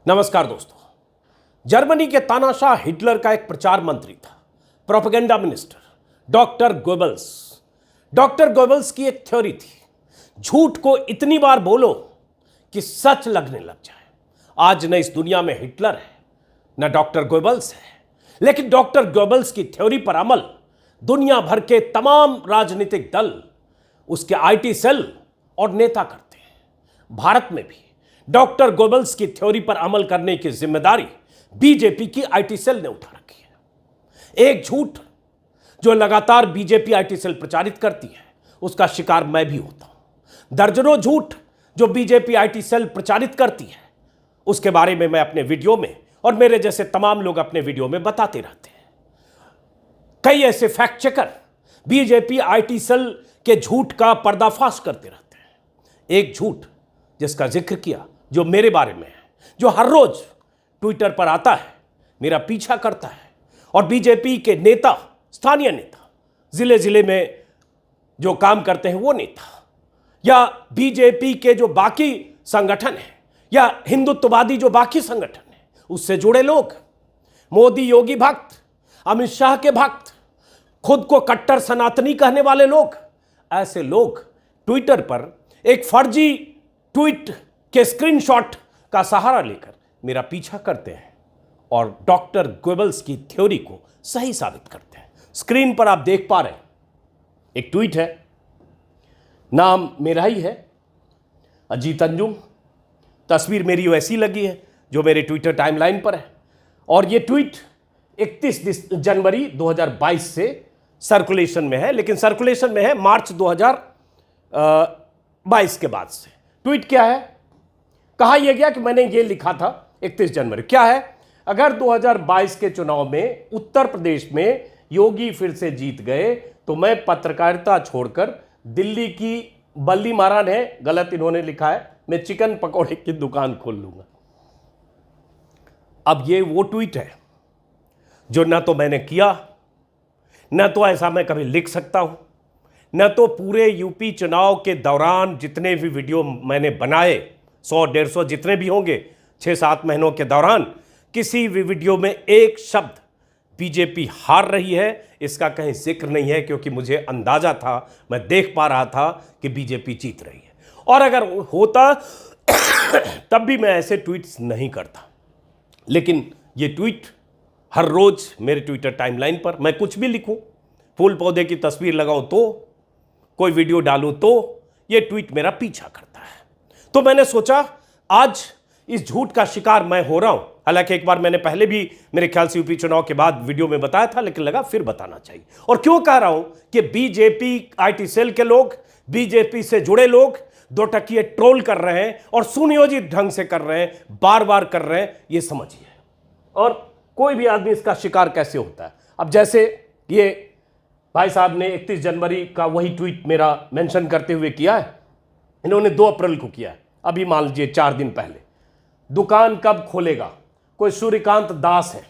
नमस्कार दोस्तों। जर्मनी के तानाशाह हिटलर का एक प्रचार मंत्री था, propaganda minister, doctor Goebbels. Doctor Goebbels की एक थ्योरी थी, झूठ को इतनी बार बोलो कि सच लगने लग जाए। आज न इस दुनिया में हिटलर है, न डॉक्टर गोबल्स है, लेकिन डॉक्टर गोबल्स की थ्योरी पर अमल दुनिया भर के तमाम राजनीतिक दल, उसके आईटी सेल और नेता करते हैं। भारत में भी डॉक्टर गोबल्स की थ्योरी पर अमल करने की जिम्मेदारी बीजेपी की आईटी सेल ने उठा रखी है। एक झूठ जो लगातार बीजेपी आईटी सेल प्रचारित करती है, उसका शिकार मैं भी होता हूं। दर्जनों झूठ जो बीजेपी आईटी सेल प्रचारित करती है, उसके बारे में मैं अपने वीडियो में और मेरे जैसे तमाम लोग अपने वीडियो में बताते रहते हैं। कई ऐसे fact checker BJP IT cell के झूठ का पर्दाफाश करते रहते हैं। एक झूठ जिसका जिक्र किया, जो मेरे बारे में है, जो हर रोज ट्विटर पर आता है, मेरा पीछा करता है, और बीजेपी के नेता, स्थानीय नेता, जिले जिले में जो काम करते हैं वो नेता, या बीजेपी के जो बाकी संगठन है, या हिंदुत्ववादी जो बाकी संगठन है, उससे जुड़े लोग, मोदी योगी भक्त, अमित शाह के भक्त, खुद को कट्टर सनातनी कहने वाले लोग, ऐसे लोग ट्विटर पर एक फर्जी ट्वीट के स्क्रीनशॉट का सहारा लेकर मेरा पीछा करते हैं और डॉक्टर गोबल्स की थ्योरी को सही साबित करते हैं। स्क्रीन पर आप देख पा रहे हैं, एक ट्वीट है, नाम मेरा ही है, अजीत अंजुम। तस्वीर मेरी वैसी लगी है जो मेरे ट्विटर टाइमलाइन पर है, और ये ट्वीट 31 जनवरी 2022 से सर्कुलेशन में है, लेकिन सर्कुलेशन में है मार्च 2022 के बाद से। ट्वीट क्या है? कहा यह गया कि मैंने ये लिखा था 31 जनवरी। क्या है? अगर 2022 के चुनाव में उत्तर प्रदेश में योगी फिर से जीत गए तो मैं पत्रकारिता छोड़कर दिल्ली की बल्ली महाराज है, गलत इन्होंने लिखा है, मैं चिकन पकौड़े की दुकान खोल लूंगा। अब ये वो ट्वीट है जो ना तो मैंने किया, न तो ऐसा मैं कभी लिख सकता हूं, न तो पूरे यूपी चुनाव के दौरान जितने भी वीडियो मैंने बनाए, 100-150 जितने भी होंगे 6-7 महीनों के दौरान, किसी भी वीडियो में एक शब्द बीजेपी हार रही है इसका कहीं जिक्र नहीं है, क्योंकि मुझे अंदाजा था, मैं देख पा रहा था कि बीजेपी जीत रही है। और अगर होता तब भी मैं ऐसे ट्वीट्स नहीं करता। लेकिन ये ट्वीट हर रोज मेरे ट्विटर टाइमलाइन पर, मैं कुछ भी लिखूं, फूल पौधे की तस्वीर लगाऊं तो, कोई वीडियो डालूं तो, ये ट्वीट मेरा पीछा करता है। तो मैंने सोचा आज इस झूठ का शिकार मैं हो रहा हूं। हालांकि एक बार मैंने पहले भी मेरे ख्याल से यूपी चुनाव के बाद वीडियो में बताया था, लेकिन लगा फिर बताना चाहिए। और क्यों कह रहा हूं कि बीजेपी आईटी सेल के लोग, बीजेपी से जुड़े लोग दो टकिए ट्रोल कर रहे हैं और सुनियोजित ढंग से कर रहे हैं, बार बार कर रहे हैं, ये समझिए। और कोई भी आदमी इसका शिकार कैसे होता है? अब जैसे ये भाई साहब ने 31 जनवरी का वही ट्वीट मेरा मेंशन करते हुए किया है, इन्होंने 2 अप्रैल को किया है, अभी मान लीजिए 4 दिन पहले। दुकान कब खोलेगा? कोई सूर्यकांत दास है।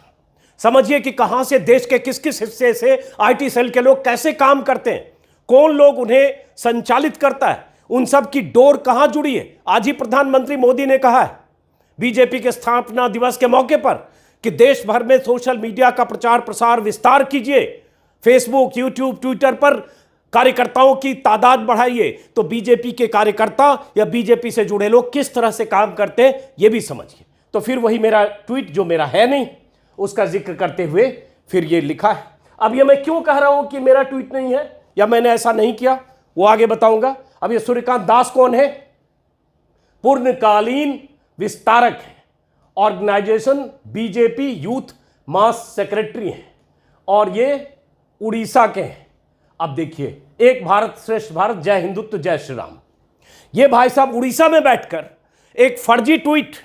समझिए कि कहां से, देश के किस किस हिस्से से आईटी सेल के लोग कैसे काम करते हैं, कौन लोग उन्हें संचालित करता है, उन सब की डोर कहां जुड़ी है। आज ही प्रधानमंत्री मोदी ने कहा है बीजेपी के स्थापना दिवस के मौके पर कि देश भर में सोशल मीडिया का प्रचार प्रसार विस्तार कीजिए, फेसबुक, यूट्यूब, ट्विटर पर कार्यकर्ताओं की तादाद बढ़ाइए। तो बीजेपी के कार्यकर्ता या बीजेपी से जुड़े लोग किस तरह से काम करते हैं ये भी समझिए। तो फिर वही मेरा ट्वीट जो मेरा है नहीं, उसका जिक्र करते हुए फिर ये लिखा है। अब ये मैं क्यों कह रहा हूं कि मेरा ट्वीट नहीं है या मैंने ऐसा नहीं किया, वो आगे बताऊंगा। अब ये सूर्यकांत दास कौन है? पूर्णकालीन विस्तारक है, ऑर्गेनाइजेशन बीजेपी यूथ मास सेक्रेटरी हैं, और ये उड़ीसा के हैं। अब देखिए, एक भारत श्रेष्ठ भारत, जय हिंदुत्व जय श्री राम। ये भाई साहब उड़ीसा में बैठकर एक फर्जी ट्वीट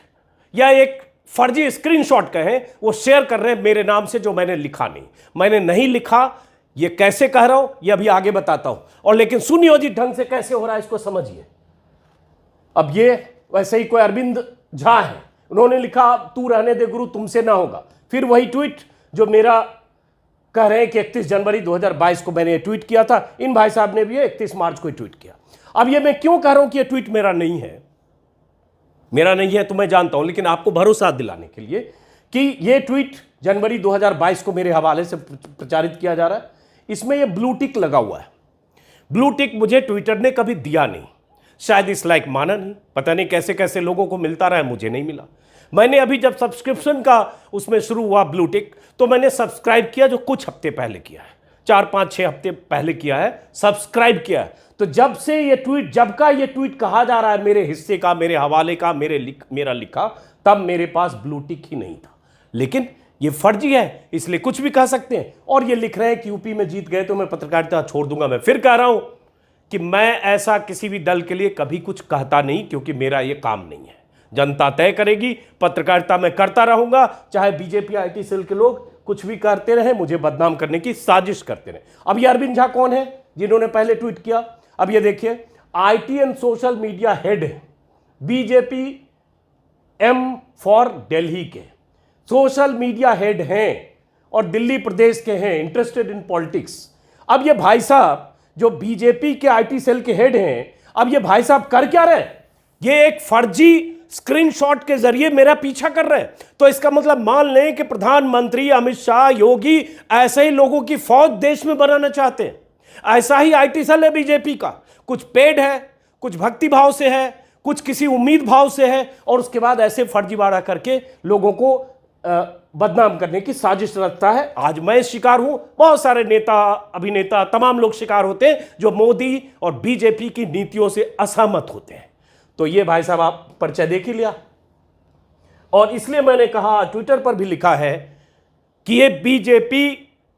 या एक फर्जी स्क्रीनशॉट कहें, वो शेयर कर रहे हैं मेरे नाम से, जो मैंने लिखा नहीं। मैंने नहीं लिखा, ये कैसे कह रहा हूं ये अभी आगे बताता हूं। और लेकिन सुनियोजित ढंग से कैसे हो रहा है इसको समझिए। अब ये वैसे ही कोई अरविंद झा है, उन्होंने लिखा तू रहने दे गुरु, तुमसे ना होगा। फिर वही ट्वीट जो मेरा कह रहे हैं कि 31 जनवरी 2022 को मैंने ये ट्वीट किया था, इन भाई साहब ने भी 31 मार्च को ट्वीट किया। अब ये मैं क्यों कह रहा हूं कि ये ट्वीट मेरा नहीं है? मेरा नहीं है तो मैं जानता हूं, लेकिन आपको भरोसा दिलाने के लिए कि ये ट्वीट जनवरी 2022 को मेरे हवाले से प्रचारित किया जा रहा है। इसमें ये ब्लू टिक लगा हुआ है। ब्लू टिक मुझे ट्विटर ने कभी दिया नहीं, शायद इस लायक माना नहीं, पता नहीं कैसे कैसे लोगों को मिलता रहा, मुझे नहीं मिला। मैंने अभी जब सब्सक्रिप्शन का उसमें शुरू हुआ ब्लू टिक, तो मैंने सब्सक्राइब किया, जो कुछ हफ्ते पहले किया है, 4-5-6 हफ्ते पहले किया है, सब्सक्राइब किया है। तो जब से ये ट्वीट, जब का ये ट्वीट कहा जा रहा है मेरे हिस्से का, मेरे हवाले का, मेरा लिखा, तब मेरे पास ब्लू टिक ही नहीं था। लेकिन ये फर्जी है, इसलिए कुछ भी कह सकते हैं। और ये लिख रहे हैं कि यूपी में जीत गए तो मैं पत्रकारिता छोड़ दूंगा। मैं फिर कह रहा हूं कि मैं ऐसा किसी भी दल के लिए कभी कुछ कहता नहीं, क्योंकि मेरा ये काम नहीं है। जनता तय करेगी। पत्रकारिता मैं करता रहूंगा, चाहे बीजेपी आईटी सेल के लोग कुछ भी करते रहे, मुझे बदनाम करने की साजिश करते रहे। अब ये अरविंद झा कौन है जिन्होंने पहले ट्वीट किया? अब ये देखिए, IT and social media head है, बीजेपी एम फॉर दिल्ली के सोशल मीडिया हेड हैं और दिल्ली प्रदेश के हैं, इंटरेस्टेड इन पॉलिटिक्स। अब ये भाई साहब जो बीजेपी के आईटी सेल के हेड हैं, अब ये भाई साहब कर क्या रहे? ये एक फर्जी स्क्रीनशॉट के जरिए मेरा पीछा कर रहे हैं। तो इसका मतलब मान लें कि प्रधानमंत्री अमित शाह, योगी ऐसे ही लोगों की फौज देश में बनाना चाहते हैं। ऐसा ही आईटी सेल है बीजेपी का, कुछ पेड है, कुछ भक्ति भाव से है, कुछ किसी उम्मीद भाव से है, और उसके बाद ऐसे फर्जीवाड़ा करके लोगों को बदनाम करने की साजिश रचता है। आज मैं शिकार हूं, बहुत सारे नेता, अभिनेता, तमाम लोग शिकार होते हैं जो मोदी और बीजेपी की नीतियों से असहमत होते हैं। तो ये भाई साहब आप परिचय देख ही लिया, और इसलिए मैंने कहा, ट्विटर पर भी लिखा है कि ये बीजेपी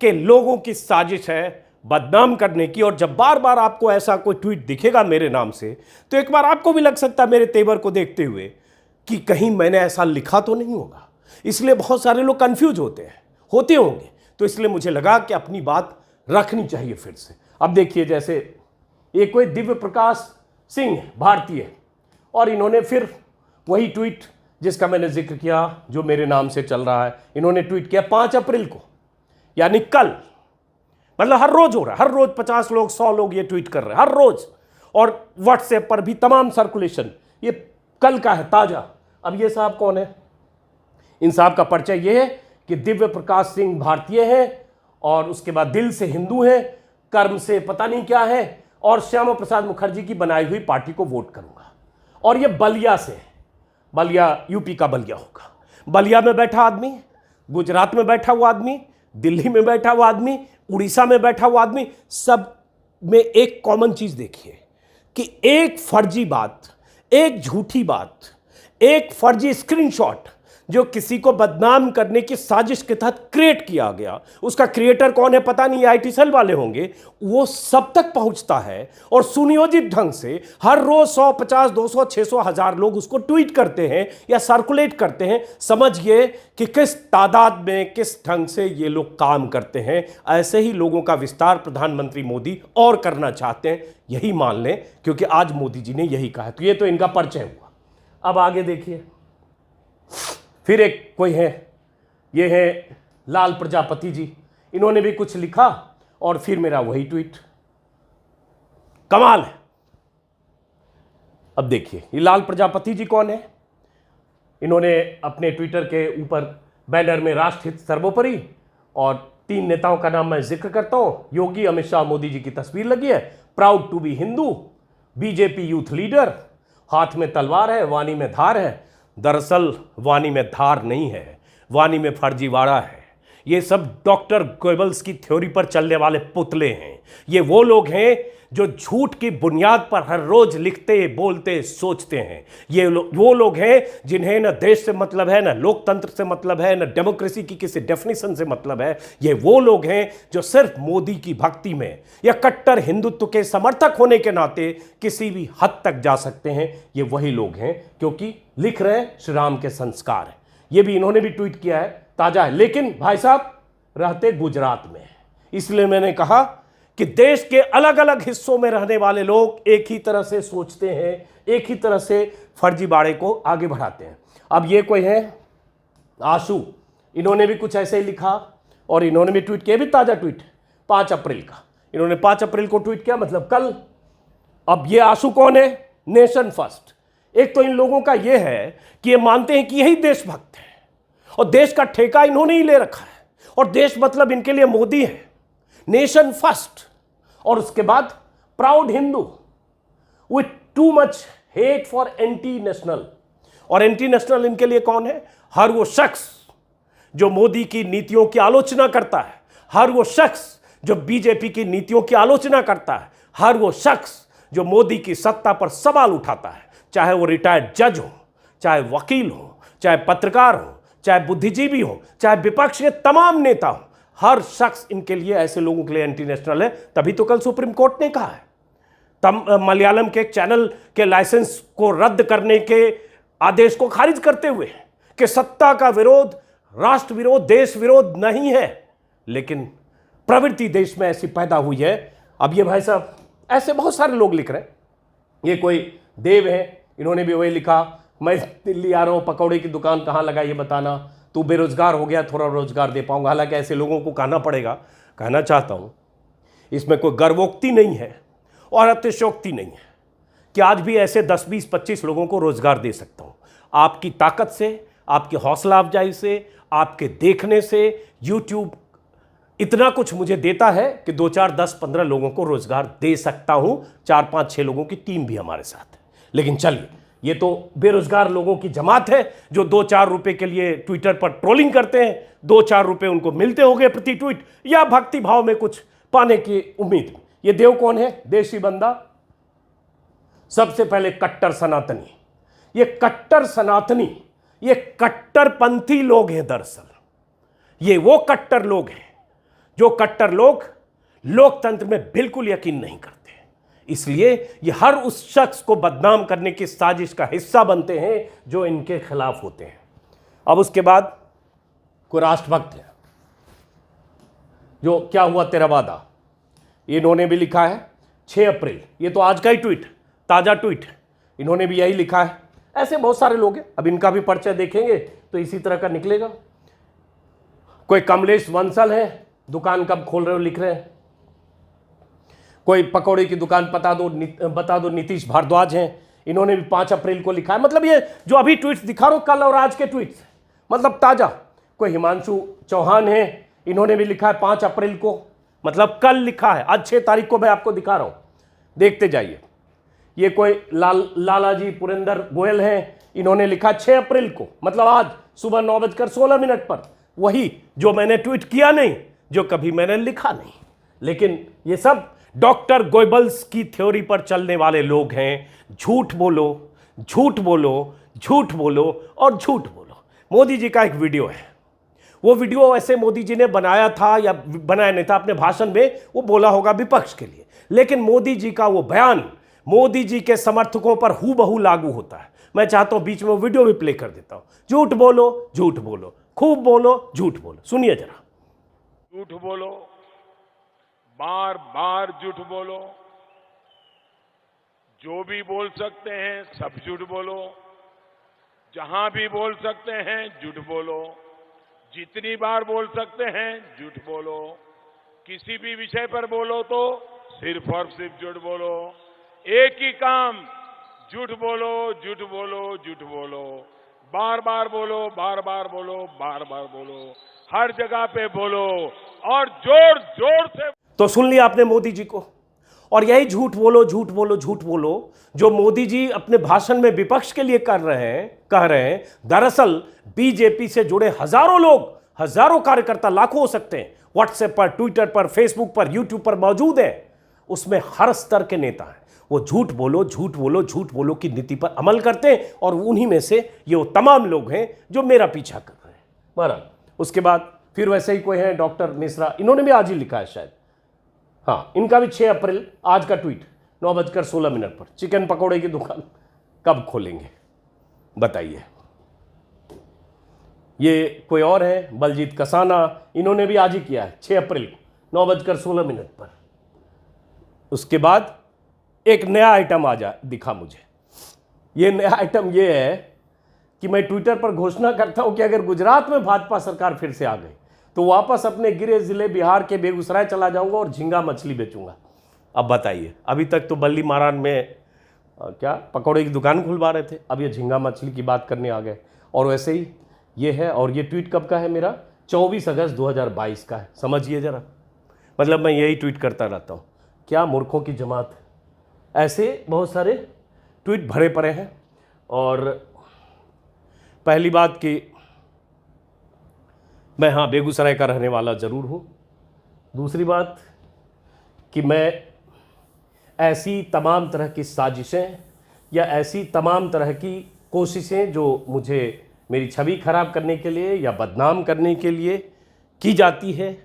के लोगों की साजिश है बदनाम करने की। और जब बार बार आपको ऐसा कोई ट्वीट दिखेगा मेरे नाम से, तो एक बार आपको भी लग सकता है मेरे तेवर को देखते हुए कि कहीं मैंने ऐसा लिखा तो नहीं होगा। इसलिए बहुत सारे लोग कंफ्यूज होते होंगे। तो इसलिए मुझे लगा कि अपनी बात रखनी चाहिए फिर से। अब देखिए, जैसे एक कोई दिव्य प्रकाश सिंह भारतीय, और इन्होंने फिर वही ट्वीट जिसका मैंने जिक्र किया, जो मेरे नाम से चल रहा है, इन्होंने ट्वीट किया 5 अप्रैल को, यानी कल। मतलब हर रोज हो रहा है, हर रोज 50 लोग 100 लोग ये ट्वीट कर रहे हैं हर रोज, और व्हाट्सएप पर भी तमाम सर्कुलेशन। ये कल का है, ताजा। अब ये साहब कौन है? इन साहब का परिचय ये है कि दिव्य प्रकाश सिंह भारतीय है, और उसके बाद दिल से हिंदू है, कर्म से पता नहीं क्या है, और श्यामा प्रसाद मुखर्जी की बनाई हुई पार्टी को वोट करूंगा। और ये बलिया से, बलिया यूपी का बलिया होगा। बलिया में बैठा आदमी, गुजरात में बैठा हुआ आदमी, दिल्ली में बैठा हुआ आदमी, उड़ीसा में बैठा हुआ आदमी, सब में एक कॉमन चीज देखिए कि एक फर्जी बात, एक झूठी बात, एक फर्जी स्क्रीनशॉट जो किसी को बदनाम करने की साजिश के तहत क्रिएट किया गया, उसका क्रिएटर कौन है पता नहीं, आईटी सेल वाले होंगे, वो सब तक पहुंचता है। और सुनियोजित ढंग से हर रोज 100, 50, 200, 600, 1000 लोग उसको ट्वीट करते हैं या सर्कुलेट करते हैं। समझिए कि किस तादाद में, किस ढंग से ये लोग काम करते हैं। ऐसे ही लोगों का विस्तार प्रधानमंत्री मोदी और करना चाहते हैं, यही मान लें, क्योंकि आज मोदी जी ने यही कहा। तो ये तो इनका परिचय हुआ। अब आगे देखिए, फिर एक कोई है, ये है लाल प्रजापति जी, इन्होंने भी कुछ लिखा, और फिर मेरा वही ट्वीट। कमाल है। अब देखिए, ये लाल प्रजापति जी कौन है? इन्होंने अपने ट्विटर के ऊपर बैनर में राष्ट्रहित सर्वोपरि, और 3 नेताओं का नाम मैं जिक्र करता हूं, योगी, अमित शाह, मोदी जी की तस्वीर लगी है। Proud to be Hindu, BJP youth leader, हाथ में तलवार है, वाणी में धार है। दरअसल वाणी में धार नहीं है, वाणी में फर्जीवाड़ा है। ये सब डॉक्टर गोएबल्स की थ्योरी पर चलने वाले पुतले हैं। ये वो लोग हैं जो झूठ की बुनियाद पर हर रोज लिखते, बोलते, सोचते हैं। ये वो लोग हैं जिन्हें न देश से मतलब है, न लोकतंत्र से मतलब है, न डेमोक्रेसी की किसी डेफिनेशन से मतलब है। ये वो लोग हैं जो सिर्फ मोदी की भक्ति में या कट्टर हिंदुत्व के समर्थक होने के नाते किसी भी हद तक जा सकते हैं। ये वही लोग हैं, क्योंकि लिख रहे हैं श्री राम के संस्कार हैं। ये भी इन्होंने भी ट्वीट किया है, ताजा है। लेकिन भाई साहब रहते गुजरात में, इसलिए मैंने कहा कि देश के अलग अलग हिस्सों में रहने वाले लोग एक ही तरह से सोचते हैं, एक ही तरह से फर्जीवाड़े को आगे बढ़ाते हैं। अब ये कोई है आशु, इन्होंने भी कुछ ऐसे ही लिखा, और इन्होंने भी ट्वीट किया, भी ताजा ट्वीट 5 अप्रैल का। इन्होंने 5 अप्रैल को ट्वीट किया, मतलब कल। अब ये आशु कौन है? नेशन फर्स्ट, एक तो इन लोगों का यह है कि ये मानते हैं कि यही देशभक्त है और देश का ठेका इन्होंने ही ले रखा है और देश मतलब इनके लिए मोदी है, नेशन फर्स्ट, और उसके बाद proud Hindu with too much hate for anti national. और एंटी नेशनल इनके लिए कौन है? हर वो शख्स जो मोदी की नीतियों की आलोचना करता है, हर वो शख्स जो बीजेपी की नीतियों की आलोचना करता है, हर वो शख्स जो मोदी की सत्ता पर सवाल उठाता है, चाहे वो रिटायर्ड जज हो, चाहे वकील हो, चाहे पत्रकार हो, चाहे बुद्धिजीवी हो, चाहे विपक्ष के तमाम नेता हो, हर शख्स इनके लिए, ऐसे लोगों के लिए एंटी नेशनल है। तभी तो कल सुप्रीम कोर्ट ने कहा है मलयालम के एक चैनल के लाइसेंस को रद्द करने के आदेश को खारिज करते हुए कि सत्ता का विरोध राष्ट्र विरोध, देश विरोध नहीं है, लेकिन प्रवृत्ति देश में ऐसी पैदा हुई है। अब ये भाई साहब ऐसे बहुत सारे लोग लिख रहे हैं। ये कोई देव है, इन्होंने भी वही लिखा, मैं दिल्ली आ रहा हूँ, पकौड़े की दुकान कहाँ लगा ये बताना, तू बेरोजगार हो गया, थोड़ा रोजगार दे पाऊंगा। हालांकि ऐसे लोगों को कहना पड़ेगा, कहना चाहता हूँ, इसमें कोई गर्वोक्ति नहीं है और अतिशयोक्ति नहीं है कि आज भी ऐसे 10, 20, 25 लोगों को रोजगार दे सकता हूँ। आपकी ताकत से, आपकी हौसला अफजाई से, आपके देखने से यूट्यूब इतना कुछ मुझे देता है कि 2, 4, 10, 15 लोगों को रोजगार दे सकता हूं। 4, 5, 6 लोगों की टीम भी हमारे साथ है। लेकिन चलिए, ये तो बेरोजगार लोगों की जमात है जो 2, 4 रुपए के लिए ट्विटर पर ट्रोलिंग करते हैं। 2, 4 रुपए उनको मिलते होंगे प्रति ट्वीट, या भक्ति भाव में कुछ पाने की उम्मीद। ये देव कौन है? देशी बंदा, सबसे पहले कट्टर सनातनी। ये कट्टर सनातनी, ये कट्टरपंथी लोग हैं। दरअसल ये वो कट्टर लोग हैं जो कट्टर लोग लोकतंत्र में बिल्कुल यकीन नहीं करते, इसलिए ये हर उस शख्स को बदनाम करने की साजिश का हिस्सा बनते हैं जो इनके खिलाफ होते हैं। अब उसके बाद कोई राष्ट्रभक्त है जो क्या हुआ तेरा वादा, इन्होंने भी लिखा है 6 अप्रैल, ये तो आज का ही ट्वीट, ताजा ट्वीट, इन्होंने भी यही लिखा है। ऐसे बहुत सारे लोग हैं, अब इनका भी परिचय देखेंगे तो इसी तरह का निकलेगा। कोई कमलेश वंसल है, दुकान कब खोल रहे हो लिख रहे हैं। कोई पकौड़े की दुकान बता दो नीतीश भारद्वाज हैं, इन्होंने भी 5 अप्रैल को लिखा है। मतलब ये जो अभी ट्वीट्स दिखा रहा हूं कल और आज के ट्वीट्स, मतलब ताजा। कोई हिमांशु चौहान है, इन्होंने भी लिखा है 5 अप्रैल को, मतलब कल लिखा है, आज 6 तारीख को मैं आपको दिखा रहा हूं, देखते जाइए। ये कोई लालाजी पुरेंदर गोयल हैं, इन्होंने लिखा 6 अप्रैल को, मतलब आज सुबह 9:16 पर, वही जो मैंने ट्वीट किया नहीं, जो कभी मैंने लिखा नहीं। लेकिन ये सब डॉक्टर गोयबल्स की थ्योरी पर चलने वाले लोग हैं। झूठ बोलो, झूठ बोलो, झूठ बोलो और झूठ बोलो। मोदी जी का एक वीडियो है, वो वीडियो ऐसे मोदी जी ने बनाया था या बनाया नहीं था, अपने भाषण में वो बोला होगा विपक्ष के लिए, लेकिन मोदी जी का वो बयान मोदी जी के समर्थकों पर हूबहू लागू होता है। मैं चाहता हूं बीच में वो वीडियो भी प्ले कर देता हूं। झूठ बोलो, झूठ बोलो, खूब बोलो, झूठ बोलो। सुनिए जरा। झूठ बोलो, बार बार झूठ बोलो, जो भी बोल सकते हैं सब झूठ बोलो, जहां भी बोल सकते हैं झूठ बोलो, जितनी बार बोल सकते हैं झूठ बोलो, किसी भी विषय पर बोलो तो सिर्फ और सिर्फ झूठ बोलो। एक ही काम, झूठ बोलो, झूठ बोलो, झूठ बोलो, बार बार बोलो, बार बार बोलो, बार बार बोलो, हर जगह पे बोलो और जोर जोर से। तो सुन लिया आपने मोदी जी को, और यही झूठ बोलो, झूठ बोलो, झूठ बोलो जो मोदी जी अपने भाषण में विपक्ष के लिए कह रहे हैं, दरअसल बीजेपी से जुड़े हजारों लोग, हजारों कार्यकर्ता, लाखों हो सकते हैं, व्हाट्सएप पर, ट्विटर पर, फेसबुक पर, यूट्यूब पर मौजूद हैं। उसमें हर स्तर के नेता हैं। वो झूठ बोलो, झूठ बोलो, झूठ बोलो की नीति पर अमल करते हैं, और उन्हीं में से ये वो तमाम लोग हैं जो मेरा पीछा कर रहे हैं। बहरहाल उसके बाद फिर वैसे ही कोई है डॉक्टर मिश्रा, इन्होंने भी आज ही लिखा है शायद, हाँ, इनका भी 6 अप्रैल आज का ट्वीट 9:16 पर, चिकन पकौड़े की दुकान कब खोलेंगे बताइए। ये कोई और है बलजीत कसाना, इन्होंने भी आज ही किया है 6 अप्रैल को 9:16 पर। उसके बाद एक नया आइटम दिखा मुझे। ये नया आइटम ये है कि मैं ट्विटर पर घोषणा करता हूं कि अगर गुजरात में भाजपा सरकार फिर से आ गई तो वापस अपने गिरे जिले बिहार के बेगूसराय चला जाऊंगा और झींगा मछली बेचूंगा। अब बताइए, अभी तक तो बल्ली मारान में क्या पकौड़े की दुकान खुलवा रहे थे, अब ये झींगा मछली की बात करने आ गए। और वैसे ही ये है, और ये ट्वीट कब का है मेरा, 24 अगस्त 2022 का है। समझिए ज़रा, मतलब मैं यही ट्वीट करता रहता हूँ। क्या मूर्खों की जमात है। ऐसे बहुत सारे ट्वीट भरे पड़े हैं। और पहली बात कि मैं हाँ बेगूसराय का रहने वाला ज़रूर हूँ। दूसरी बात कि मैं ऐसी तमाम तरह की साजिशें या ऐसी तमाम तरह की कोशिशें जो मुझे मेरी छवि खराब करने के लिए या बदनाम करने के लिए की जाती है,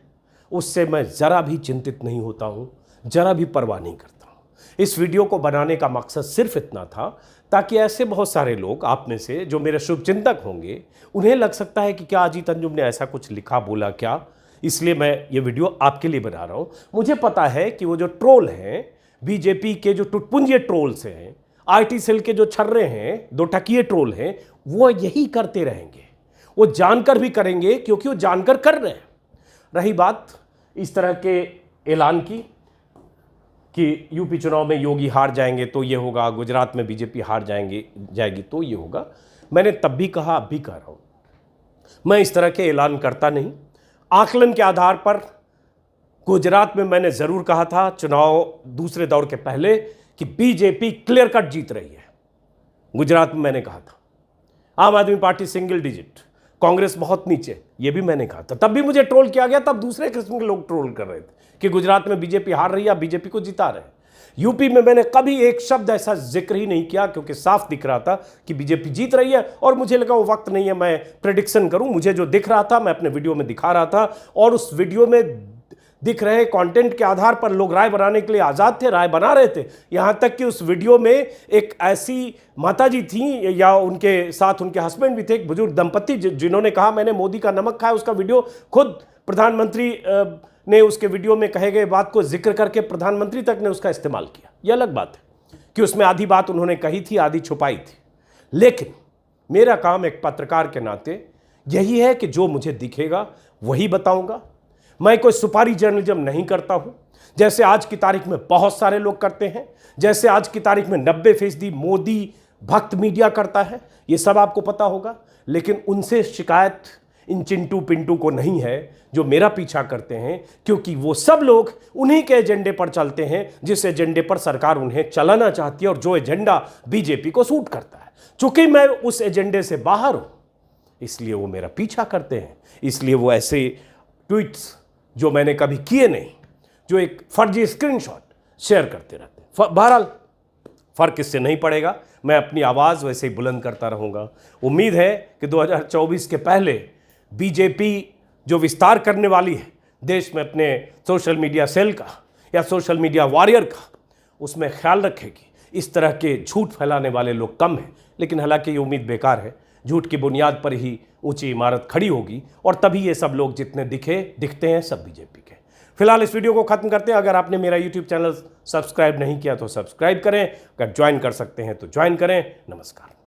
उससे मैं ज़रा भी चिंतित नहीं होता हूँ, ज़रा भी परवाह नहीं करता हूँ। इस वीडियो को बनाने का मकसद सिर्फ इतना था ताकि ऐसे बहुत सारे लोग आप में से जो मेरे शुभचिंतक होंगे, उन्हें लग सकता है कि क्या अजीत अंजुम ने ऐसा कुछ लिखा बोला क्या, इसलिए मैं ये वीडियो आपके लिए बना रहा हूँ। मुझे पता है कि वो जो ट्रोल हैं, बीजेपी के जो टुटपुंजिए ट्रोल्स हैं, आईटी सेल के जो छर्रे हैं, दो टकिए ट्रोल हैं, वो यही करते रहेंगे। वो जानकर भी करेंगे क्योंकि वो जानकर कर रहे हैं। रही बात इस तरह के ऐलान की कि यूपी चुनाव में योगी हार जाएंगे तो ये होगा, गुजरात में बीजेपी हार जाएगी तो ये होगा, मैंने तब भी कहा, अब भी कह रहा हूँ, मैं इस तरह के ऐलान करता नहीं। आकलन के आधार पर गुजरात में मैंने ज़रूर कहा था चुनाव दूसरे दौर के पहले कि बीजेपी क्लियर कट जीत रही है। गुजरात में मैंने कहा था आम आदमी पार्टी सिंगल डिजिट, कांग्रेस बहुत नीचे, ये भी मैंने कहा था। तब भी मुझे ट्रोल किया गया, तब दूसरे किस्म के लोग ट्रोल कर रहे थे कि गुजरात में बीजेपी हार रही है, बीजेपी को जिता रहे हैं। यूपी में मैंने कभी एक शब्द ऐसा जिक्र ही नहीं किया क्योंकि साफ दिख रहा था कि बीजेपी जीत रही है और मुझे लगा वो वक्त नहीं है मैं प्रेडिक्शन करूं। मुझे जो दिख रहा था मैं अपने वीडियो में दिखा रहा था और उस वीडियो में दिख रहे कंटेंट के आधार पर लोग राय बनाने के लिए आज़ाद थे, राय बना रहे थे। यहाँ तक कि उस वीडियो में एक ऐसी माताजी थी या उनके साथ उनके हस्बैंड भी थे, एक बुजुर्ग दंपति, जिन्होंने कहा मैंने मोदी का नमक खाया। उसका वीडियो खुद प्रधानमंत्री ने उसके वीडियो में कहे गए बात को जिक्र करके प्रधानमंत्री तक ने उसका इस्तेमाल किया। यह अलग बात है कि उसमें आधी बात उन्होंने कही थी, आधी छुपाई थी। लेकिन मेरा काम एक पत्रकार के नाते यही है कि जो मुझे दिखेगा वही बताऊंगा। मैं कोई सुपारी जर्नलिज्म नहीं करता हूं जैसे आज की तारीख में बहुत सारे लोग करते हैं, जैसे आज की तारीख में 90% मोदी भक्त मीडिया करता है, ये सब आपको पता होगा। लेकिन उनसे शिकायत इन चिंटू पिंटू को नहीं है जो मेरा पीछा करते हैं, क्योंकि वो सब लोग उन्हीं के एजेंडे पर चलते हैं जिस एजेंडे पर सरकार उन्हें चलाना चाहती है और जो एजेंडा बीजेपी को सूट करता है। चूंकि मैं उस एजेंडे से बाहर हूं, इसलिए वो मेरा पीछा करते हैं, इसलिए वो ऐसे ट्वीट्स जो मैंने कभी किए नहीं, जो एक फर्जी स्क्रीनशॉट शेयर करते रहते हैं। बहरहाल फर्क इससे नहीं पड़ेगा, मैं अपनी आवाज़ वैसे ही बुलंद करता रहूँगा। उम्मीद है कि 2024 के पहले बीजेपी जो विस्तार करने वाली है देश में अपने सोशल मीडिया सेल का या सोशल मीडिया वॉरियर का, उसमें ख्याल रखेगी। इस तरह के झूठ फैलाने वाले लोग कम हैं, लेकिन हालांकि ये उम्मीद बेकार है। झूठ की बुनियाद पर ही ऊंची इमारत खड़ी होगी और तभी ये सब लोग जितने दिखते हैं सब बीजेपी के। फिलहाल इस वीडियो को खत्म करते हैं। अगर आपने मेरा यूट्यूब चैनल सब्सक्राइब नहीं किया तो सब्सक्राइब करें, अगर ज्वाइन कर सकते हैं तो ज्वाइन करें। नमस्कार।